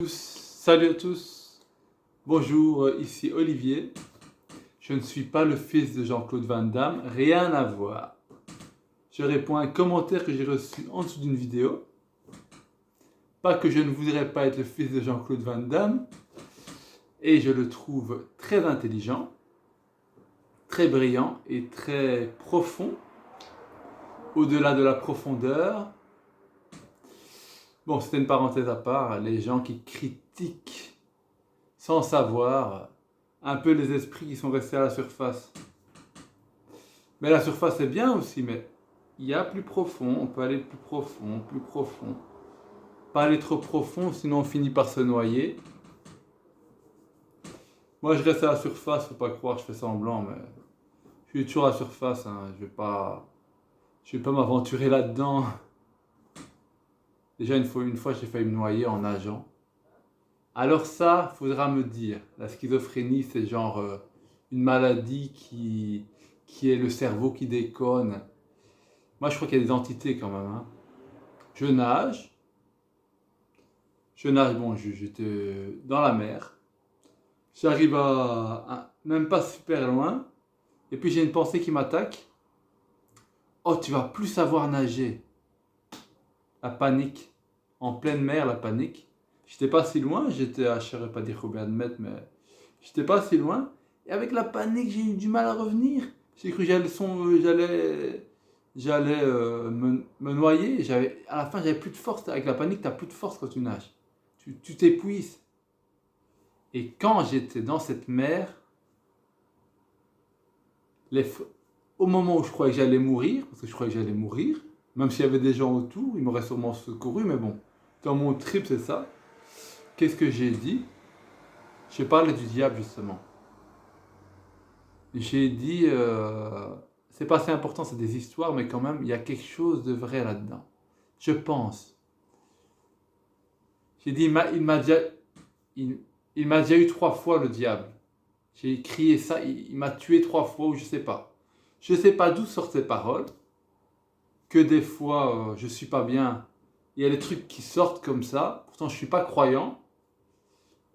Salut à tous, bonjour, ici Olivier. Je ne suis pas le fils de Jean-Claude Van Damme, rien à voir. Je réponds à un commentaire que j'ai reçu en dessous d'une vidéo. Pas que je ne voudrais pas être le fils de Jean-Claude Van Damme, et je le trouve très intelligent, très brillant et très profond, au-delà de la profondeur. Bon, c'était une parenthèse à part, les gens qui critiquent sans savoir, un peu les esprits qui sont restés à la surface. Mais la surface est bien aussi, mais il y a plus profond, on peut aller plus profond, plus profond. Pas aller trop profond, sinon on finit par se noyer. Moi je reste à la surface, faut pas croire, je fais semblant, mais je suis toujours à la surface, hein. Je vais pas m'aventurer là-dedans. Déjà une fois j'ai failli me noyer en nageant. Alors ça, faudra me dire, la schizophrénie c'est genre une maladie qui est le cerveau qui déconne. Moi je crois qu'il y a des entités quand même, hein. Je nage, bon, j'étais dans la mer, j'arrive même pas super loin, et puis j'ai une pensée qui m'attaque. Oh, tu vas plus savoir nager. La panique, en pleine mer, la panique. J'étais pas si loin, j'étais à, je ne saurais pas dire combien de mètres, mais j'étais pas si loin. Et avec la panique, j'ai eu du mal à revenir. J'ai cru que j'allais me noyer. À la fin, j'avais plus de force. Avec la panique, tu n'as plus de force quand tu nages. Tu t'épuises. Et quand j'étais dans cette mer, au moment où je croyais que j'allais mourir, parce que je croyais que j'allais mourir, même s'il y avait des gens autour, ils m'auraient sûrement secouru, mais bon, dans mon trip, c'est ça. Qu'est-ce que j'ai dit? J'ai parlé du diable, justement. J'ai dit, c'est pas assez important, c'est des histoires, mais quand même, il y a quelque chose de vrai là-dedans. Je pense. J'ai dit, il m'a déjà eu 3 fois le diable. J'ai crié ça, il m'a tué 3 fois, ou je sais pas. Je sais pas d'où sortent ces paroles, que des fois, je suis pas bien. Il y a des trucs qui sortent comme ça, pourtant je suis pas croyant.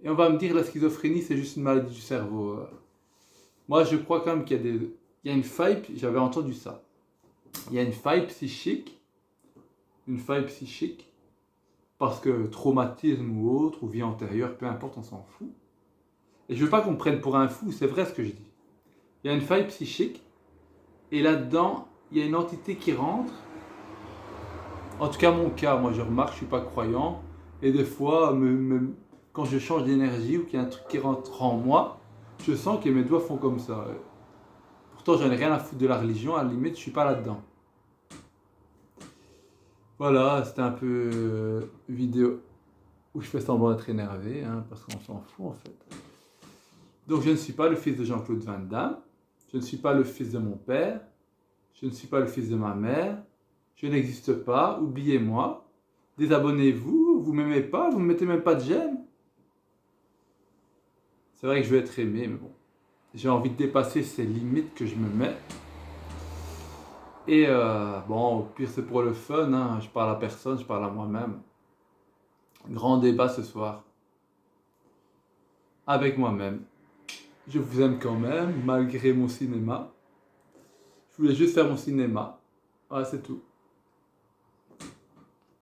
Et on va me dire la schizophrénie, c'est juste une maladie du cerveau. Moi, je crois quand même il y a une faille, j'avais entendu ça. Il y a une faille psychique, parce que traumatisme ou autre, ou vie antérieure, peu importe, on s'en fout. Et je veux pas qu'on me prenne pour un fou, c'est vrai ce que je dis. Il y a une faille psychique, et là-dedans, il y a une entité qui rentre. En tout cas, mon cas, moi je remarque, je suis pas croyant, et des fois, quand je change d'énergie ou qu'il y a un truc qui rentre en moi, je sens que mes doigts font comme ça. Pourtant, j'en ai rien à foutre de la religion, à la limite, je suis pas là-dedans. Voilà, c'était un peu vidéo où je fais semblant d'être énervé, hein, parce qu'on s'en fout en fait. Donc, je ne suis pas le fils de Jean-Claude Van Damme, je ne suis pas le fils de mon père, je ne suis pas le fils de ma mère, je n'existe pas, oubliez-moi. Désabonnez-vous, vous m'aimez pas, vous ne me mettez même pas de j'aime. C'est vrai que je veux être aimé, mais bon. J'ai envie de dépasser ces limites que je me mets. Et bon, au pire c'est pour le fun, hein. Je parle à personne, je parle à moi-même. Grand débat ce soir. Avec moi-même. Je vous aime quand même, malgré mon cinéma. Je voulais juste faire mon cinéma. Voilà, c'est tout.